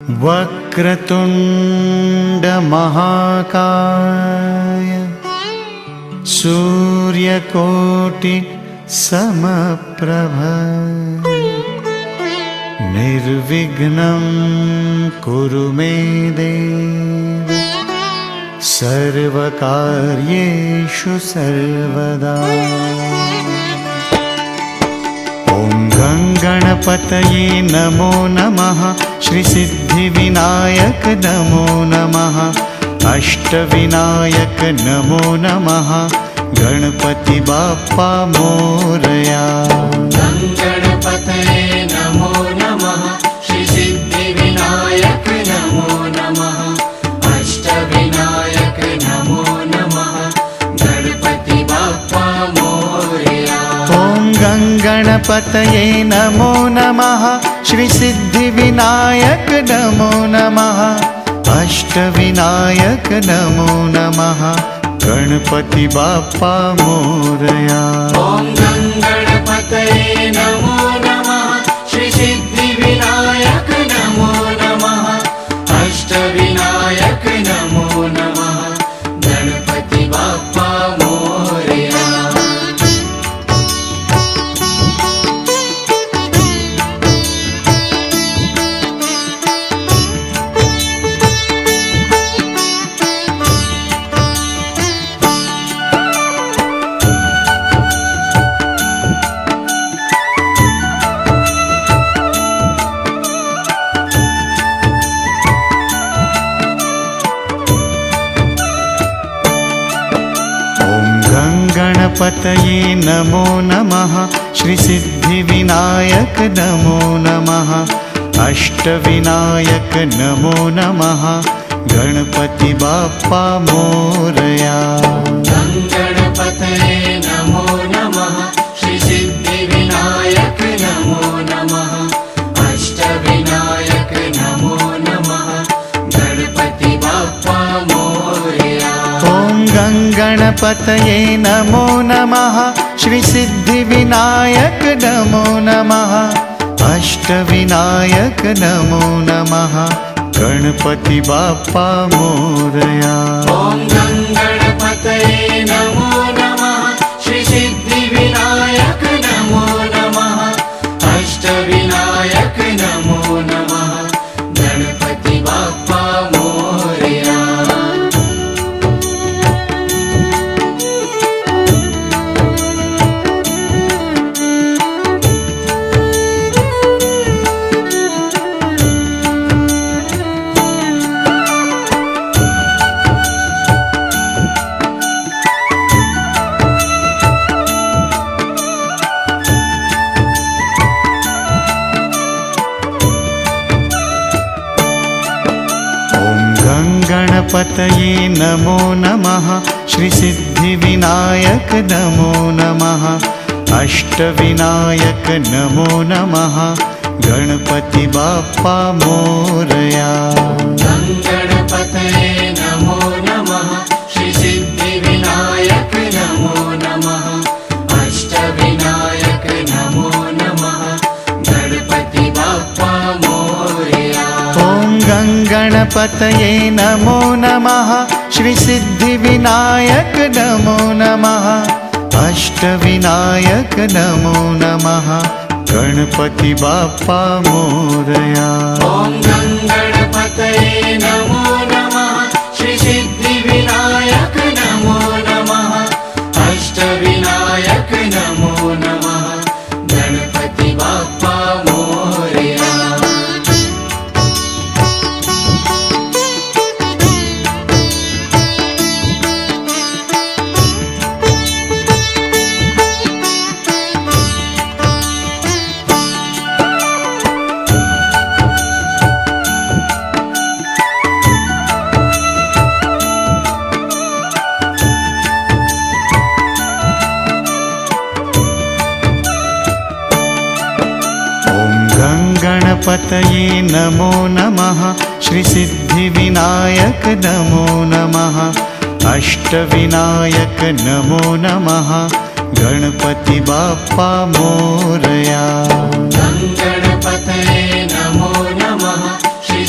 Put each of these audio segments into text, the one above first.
वक्रतुंड महाकाय सूर्यकोटि समप्रभ निर्विघ्नं कुरु मे देव सर्वकार्येषु सर्वदा। ॐ गणपतये नमो नमः। श्री सिद्धिविनायक नमो नमः। अष्टविनायक नमो नमः। गणपति बाप्पा मोरया। गणपतये नमो नमः। श्री सिद्धिविनायक नमो नमः। अष्टविनायक नमो नमः। गणपति बाप्पा मोरया। ॐ गणपतये नमो नमः। श्री सिद्धिविनायक नमो नमः। अष्टविनायक नमो नमः। गणपति बाप्पा मोरया। ॐ गणपतये नमो नमः। श्री सिद्धिविनायक नमो नमः। अष्टविनायक नमो नमः। गणपति बाप्पा मोरया। गणपतये नमो नमः। श्री सिद्धिविनायक नमो नमः। अष्टविनायक नमो नमः। गणपति बाप्पा मोरया। गणपतये नमो नमः। श्री सिद्धिविनायक नमो नमः। अष्टविनायक नमो नमः। गणपति बाप्पा मोरया। ॐ गणपतये नमो नमः। श्री सिद्धिविनायक नमो नमः। अष्टविनायक नमो नमः। गणपति बाप्पा मोरया। ॐ गणपतये नमो नमः। श्री सिद्धिविनायक नमो नमः। अष्टविनायक नमो नमः। गणपति बाप्पा मोरया। गणपतये नमो नमः। श्री सिद्धिविनायक नमो नमः। अष्टविनायक नमो नमः। गणपति बाप्पा मोरया। गणपतये नमो नमः। श्री सिद्धिविनायक नमो नमः। अष्टविनायक नमो नमः। गणपति बाप्पा मोरया। ॐ गणपतये नमो नमः। श्री सिद्धिविनायक नमो नमः। अष्टविनायक नमो नमः। गणपति बाप्पा मोरया। ॐ गणपतये नमो नमः। श्री सिद्धिविनायक नमो नमः। अष्टविनायक नमो नमः। गणपति बाप्पा मोरया। गणपतये नमो नमः। श्री सिद्धिविनायक नमो नमः। अष्टविनायक नमो नमः। गणपति बाप्पा मोरया। गणपतये नमो नमः। श्री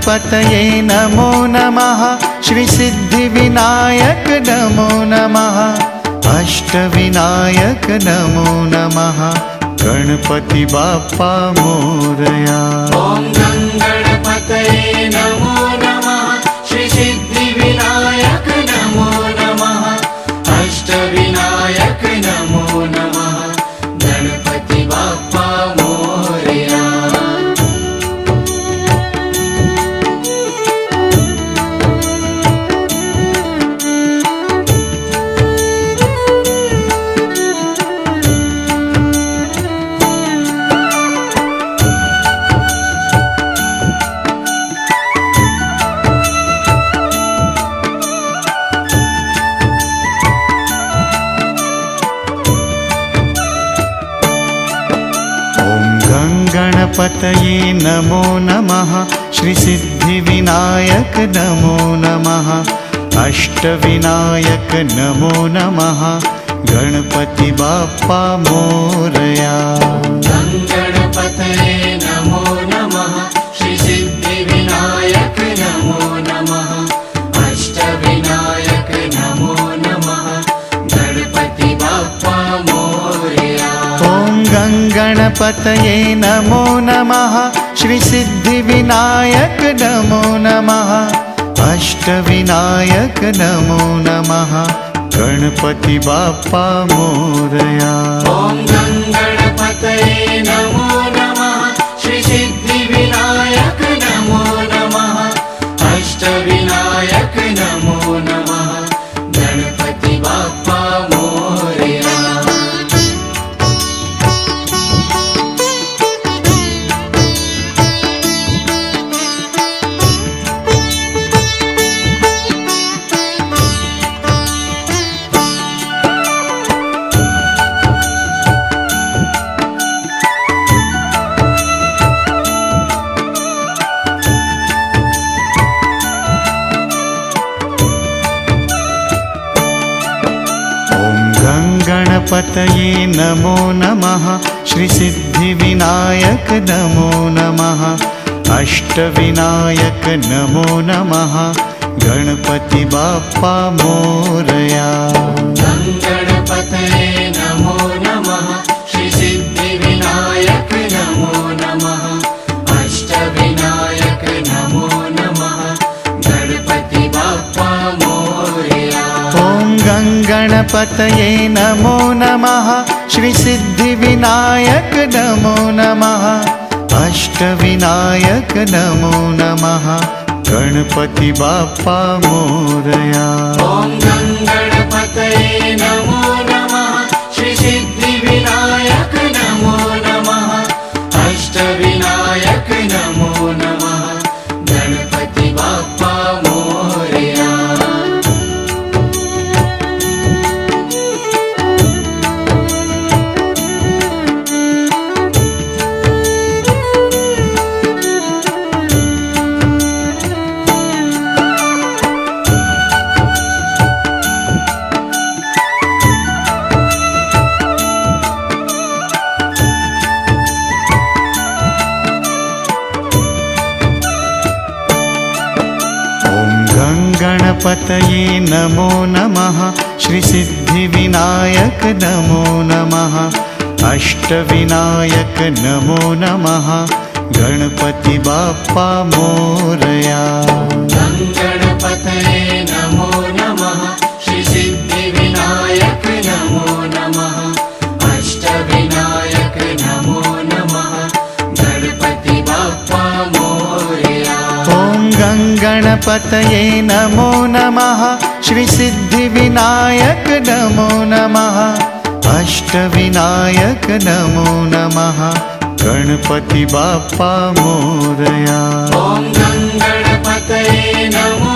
गणपतये नमो नमः श्रीसिद्धिविनायक नमो नमः अष्टविनायक नमो नमः गणपति बाप्पा मोरया। ॐ गणपतये नमो नमः श्रीसिद्धिविनायक नमो नमः अष्टविनायक नमो नमः गणपति बाप्पा मोरया। गणपतये नमो नमः श्रीसिद्धिविनायक नमो नमः अष्टविनायक नमो नमः गणपति बाप्पा मोरया। गणपतये नमो नमः श्रीसिद्धिविनायक नमो नमः अष्टविनायक नमो नमः गणपति बाप्पा मोरया। ॐ गणपतये नमो नमः श्रीसिद्धिविनायक नमो नमः अष्टविनायक नमो नमः गणपति बाप्पा मोरया। ॐ गणपतये नमो नमः श्रीसिद्धिविनायक नमो नमः अष्टविनायक नमो नमः गणपति बाप्पा मोरया। गणपतये नमो नमः श्रीसिद्धिविनायक नमो नमः अष्टविनायक नमो नमः गणपति बाप्पा मोरया। गणपतये नमो नमः श्रीसिद्धिविनायक नमो नमः अष्टविनायक नमो नमः गणपति बाप्पा मोरया। ॐ गणपतये नमो नमः श्रीसिद्धिविनायक नमो नमः अष्टविनायक नमो नमः गणपति बाप्पा मोरया। ॐ गणपतये नमो नमः श्रीसिद्धिविनायक नमो नमः अष्टविनायक नमो नमः गणपति बाप्पा मोरया। गणपतये नमो नमः श्रीसिद्धिविनायक नमो नमः अष्टविनायक नमो नमः गणपति बाप्पा मोरया। गणपतये नमो नमः श्रीसिद्धिविनायक नमो नमः अष्टविनायक नमो नमः गणपति बाप्पा मोरया। ॐ गणपतये नमो नमः श्रीसिद्धिविनायक नमो नमः अष्टविनायक नमो नमः गणपति बाप्पा मोरया। ॐ गणपतये नमो